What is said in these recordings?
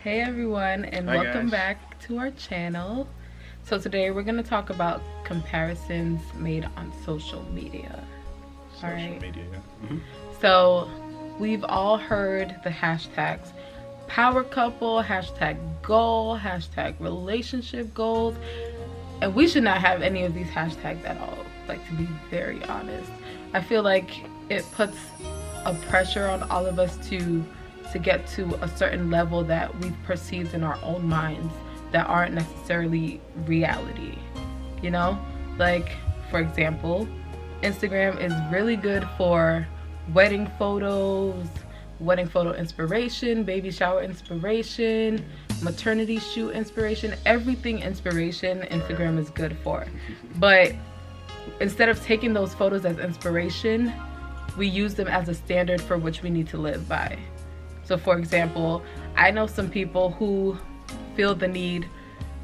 Hey everyone, and Hi welcome guys. back to our channel. So today we're going to talk about comparisons made on social media. Social Alright. media, yeah. So we've all heard the hashtags power couple, hashtag goal, hashtag relationship goals, and we should not have any of these hashtags at all, like, to be very honest. I feel like it puts a pressure on all of us to get to a certain level that we've perceived in our own minds that aren't necessarily reality, you know? Like, for example, Instagram is really good for wedding photos, wedding photo inspiration, baby shower inspiration, maternity shoot inspiration, everything inspiration Instagram is good for. But instead of taking those photos as inspiration, we use them as a standard for which we need to live by. So for example, I know some people who feel the need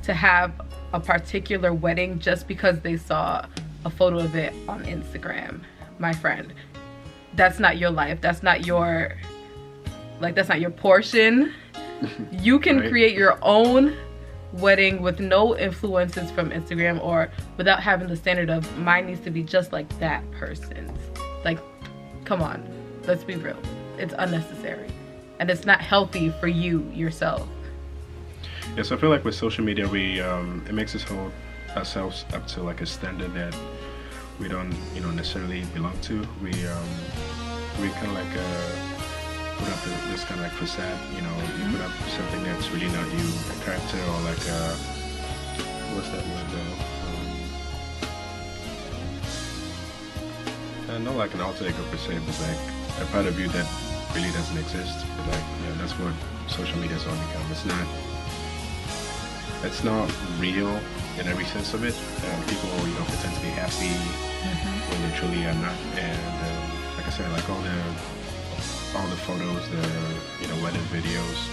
to have a particular wedding just because they saw a photo of it on Instagram. My friend, that's not your life. That's not your, that's not your portion. You can Right. create your own wedding with no influences from Instagram, or without having the standard of mine needs to be just like that person's. Like, come on, let's be real. It's unnecessary. And it's not healthy for you yourself. Yeah, so I feel like with social media, we it makes us hold ourselves up to like a standard that we don't, necessarily belong to. We kind of like put up this kind of like facade. You put up something that's really not you, a character, or like what's that word though? Not like an alter ego per se, but like a part of you that really doesn't exist. But like, that's what social media has all become. It's not real in every sense of it. People, pretend to be happy when they truly are not. And like I said, like all the photos, the wedding videos,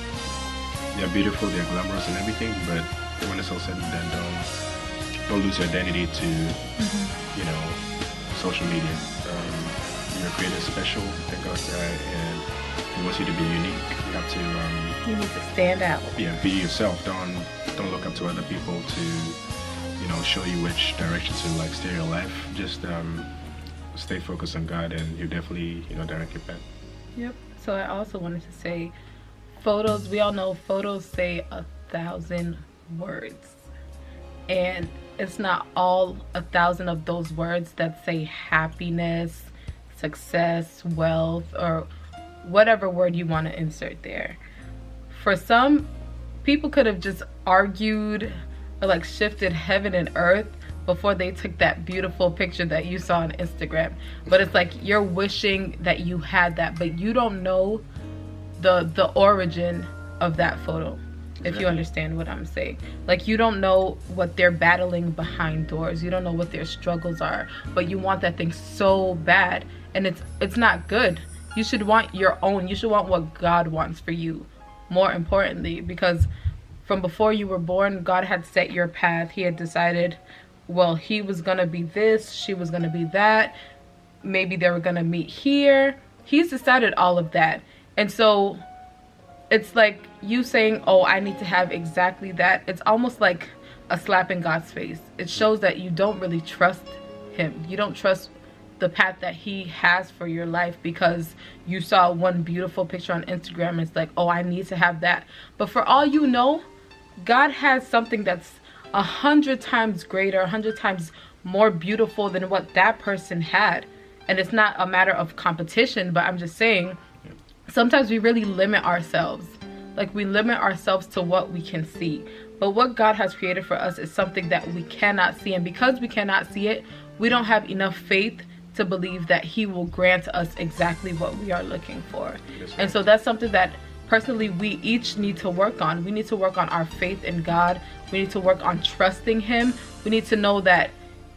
they're beautiful, they're glamorous and everything. But when it's all said and done, don't lose your identity to, social media. You're created special in God's eye, and He wants you to be unique. You have to You need to stand out. be yourself. Don't look up to other people to show you which direction to like steer your life. Just stay focused on God, and you definitely direct your path. Yep. So I also wanted to say, photos, we all know photos say 1,000 words, and it's not all 1,000 of those words that say happiness, success, wealth, or whatever word you want to insert there. For some, people could have just argued or like shifted heaven and earth before they took that beautiful picture that you saw on Instagram. But it's like you're wishing that you had that, but you don't know the origin of that photo. If you understand what I'm saying. Like, you don't know what they're battling behind doors. You don't know what their struggles are, but you want that thing so bad, and it's not good. You should want your own. You should want what God wants for you, more importantly, because from before you were born, God had set your path. He had decided, well, he was gonna be this, she was gonna be that, maybe they were gonna meet here. He's decided all of that. And so it's like you saying, oh, I need to have exactly that. It's almost like a slap in God's face. It shows that you don't really trust him. You don't trust the path that he has for your life because you saw one beautiful picture on Instagram and it's like, oh, I need to have that. But for all you know, God has something that's 100 times greater, 100 times more beautiful than what that person had. And it's not a matter of competition, but I'm just saying, sometimes we really limit ourselves. Like, we limit ourselves to what we can see. But what God has created for us is something that we cannot see. And because we cannot see it, we don't have enough faith to believe that he will grant us exactly what we are looking for. And so that's something that personally we each need to work on. We need to work on our faith in God. We need to work on trusting him. We need to know that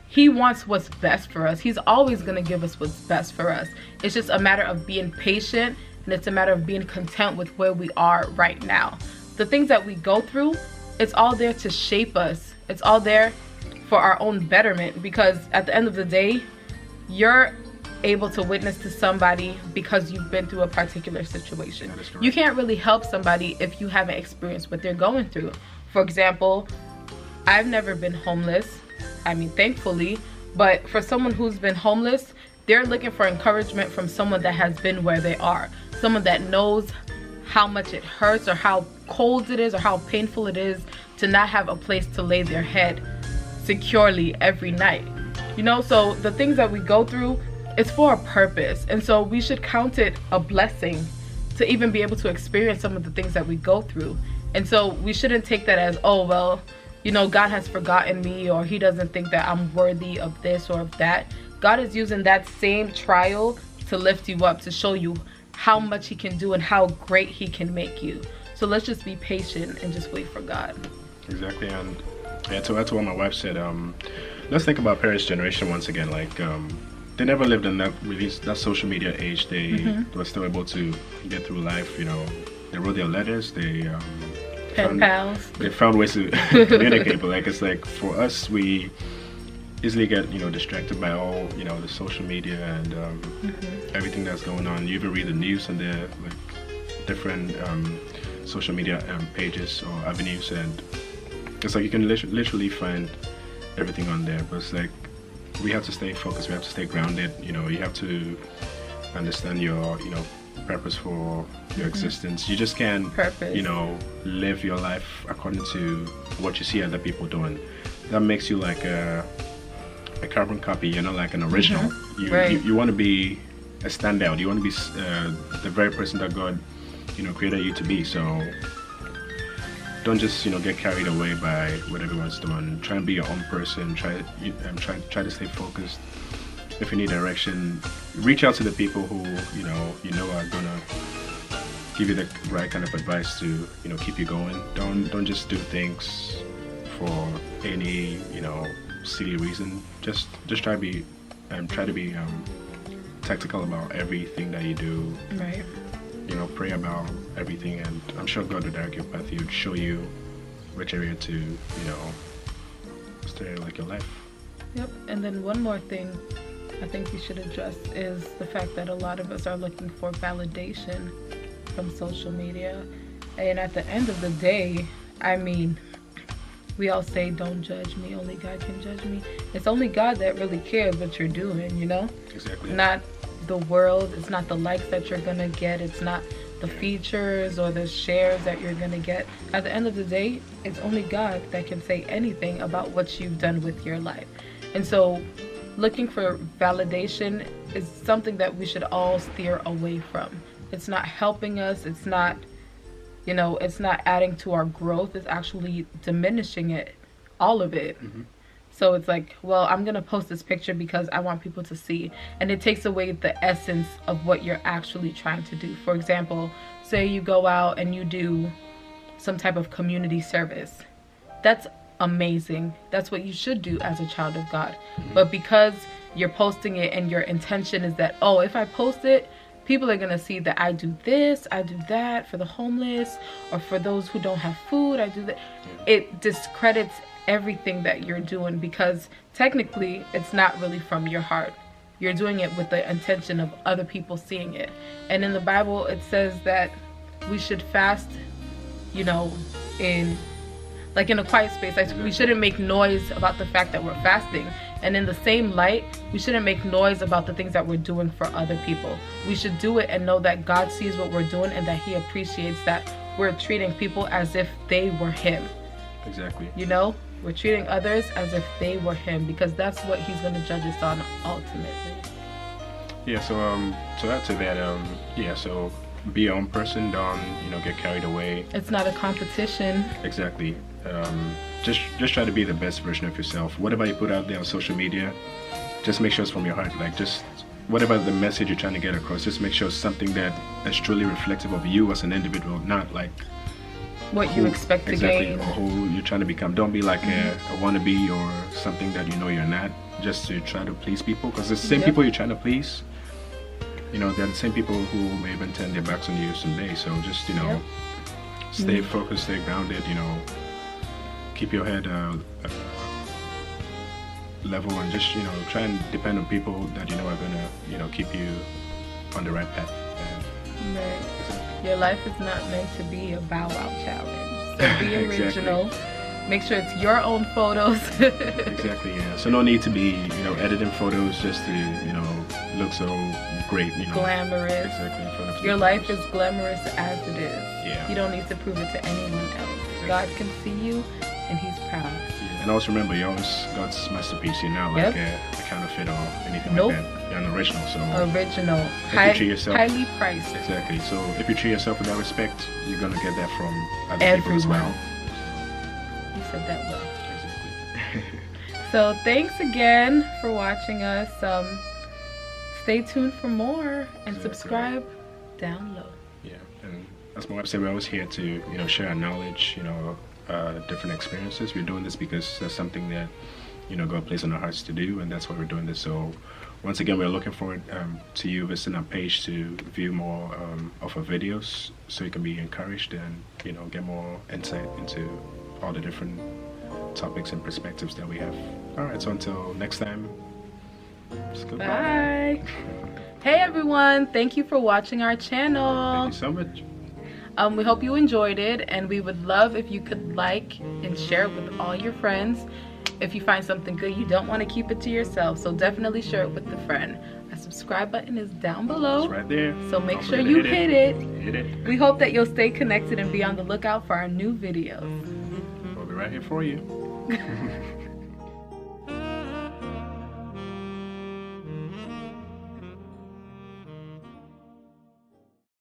he wants what's best for us. He's always going to give us what's best for us. It's just a matter of being patient, and it's a matter of being content with where we are right now. The things that we go through, it's all there to shape us. It's all there for our own betterment, because at the end of the day, your able to witness to somebody because you've been through a particular situation. That is correct. You can't really help somebody if you haven't experienced what they're going through. For example, I've never been homeless. I mean, thankfully. But for someone who's been homeless, they're looking for encouragement from someone that has been where they are. Someone that knows how much it hurts or how cold it is or how painful it is to not have a place to lay their head securely every night. You know, so the things that we go through, it's for a purpose. And so we should count it a blessing to even be able to experience some of the things that we go through. And so we shouldn't take that as, oh, well, you know, God has forgotten me, or he doesn't think that I'm worthy of this or of that. God is using that same trial to lift you up, to show you how much he can do and how great he can make you. So let's just be patient and just wait for God. Exactly. And yeah, to add to what my wife said, let's think about parents' generation once again. Like, they never lived in that social media age. They were still able to get through life. You know, they wrote their letters. They Pen pals. They found ways to communicate. But like, it's like for us, we easily get, you know, distracted by all, you know, the social media and everything that's going on. You even read the news and the like different social media pages or avenues, and it's like you can literally find everything on there. But it's like we have to stay focused. We have to stay grounded. You know, you have to understand your, you know, purpose for your existence. You just can't, you know, live your life according to what you see other people doing. That makes you like a carbon copy, you know, like an original. You want to be a standout. You want to be the very person that God, you know, created you to be. So don't just, you know, get carried away by what everyone's doing. Try and be your own person. Try to stay focused. If you need direction, reach out to the people who you know are gonna give you the right kind of advice to, you know, keep you going. Don't just do things for any, you know, silly reason. Just try to be tactical about everything that you do. Right. You know, pray about everything, and I'm sure God will direct your path. He would show you which area to, you know, stay like your life. Yep. And then one more thing I think we should address is the fact that a lot of us are looking for validation from social media. And at the end of the day, I mean, we all say, don't judge me, only God can judge me. It's only God that really cares what you're doing, you know? Exactly. Not the world. It's not the likes that you're gonna get. It's not the features or the shares that you're gonna get. At the end of the day, it's only God that can say anything about what you've done with your life. And so looking for validation is something that we should all steer away from. It's not helping us. It's not, you know, it's not adding to our growth. It's actually diminishing it, all of it. So it's like, well, I'm gonna post this picture because I want people to see, and it takes away the essence of what you're actually trying to do. For example, say you go out and you do some type of community service. That's amazing. That's what you should do as a child of God. But because you're posting it and your intention is that, oh, if I post it, people are gonna see that I do this, I do that for the homeless, or for those who don't have food, I do that. It discredits everything that you're doing, because technically it's not really from your heart. You're doing it with the intention of other people seeing it. And in the Bible it says that we should fast, you know, in a quiet space. Like, we shouldn't make noise about the fact that we're fasting. And in the same light, we shouldn't make noise about the things that we're doing for other people. We should do it and know that God sees what we're doing and that he appreciates that we're treating people as if they were him. Exactly. You know, we're treating others as if they were him, because that's what he's going to judge us on ultimately. Yeah, so to add to that, yeah, so be your own person. Don't, you know, get carried away. It's not a competition. Exactly. Just try to be the best version of yourself. Whatever you put out there on social media, just make sure it's from your heart. Like, just whatever the message you're trying to get across, just make sure it's something that is truly reflective of you as an individual, not like what you expect to gain, or who you're trying to become. Don't be like a wannabe or something that you know you're not, just to try to please people, because the same people you're trying to please, you know, they're the same people who may even turn their backs on you someday. So just, you know, stay focused, stay grounded, you know, keep your head level, and just, you know, try and depend on people that you know are gonna, you know, keep you on the right path. And Right. Your life is not meant to be a Bow Wow challenge. So be original. Make sure it's your own photos. Exactly, yeah. So no need to be, you know, editing photos just to, you know, look so great, you know. Glamorous. Exactly. In front of Your people. life is glamorous as it is. Yeah. You don't need to prove it to anyone else. Exactly. God can see you, and He's proud. Yeah. And also remember, you're always God's masterpiece. You're not like a counterfeit or anything Nope. like that. You're an original. So Original. if you treat yourself, Highly priced. exactly. So if you treat yourself with that respect, you're gonna get that from other people as well. You said that well. Exactly. So thanks again for watching us. Stay tuned for more and Exactly. subscribe down low. Yeah, and as my wife said, we're always here to, you know, share our knowledge, you know, different experiences. We're doing this because that's something that, you know, God placed on our hearts to do, and that's why we're doing this. So once again, we're looking forward to you visiting our page to view more of our videos, so you can be encouraged and, you know, get more insight into all the different topics and perspectives that we have. All right, so until next time, just goodbye. Bye. Hey everyone, thank you for watching our channel. Thank you so much. We hope you enjoyed it, and we would love if you could like and share it with all your friends. If you find something good, you don't want to keep it to yourself, so definitely share it with a friend. Our subscribe button is down below, It's right there. so make Don't sure forget to you hit it. Hit it. We hope that you'll stay connected and be on the lookout for our new videos. We'll be right here for you.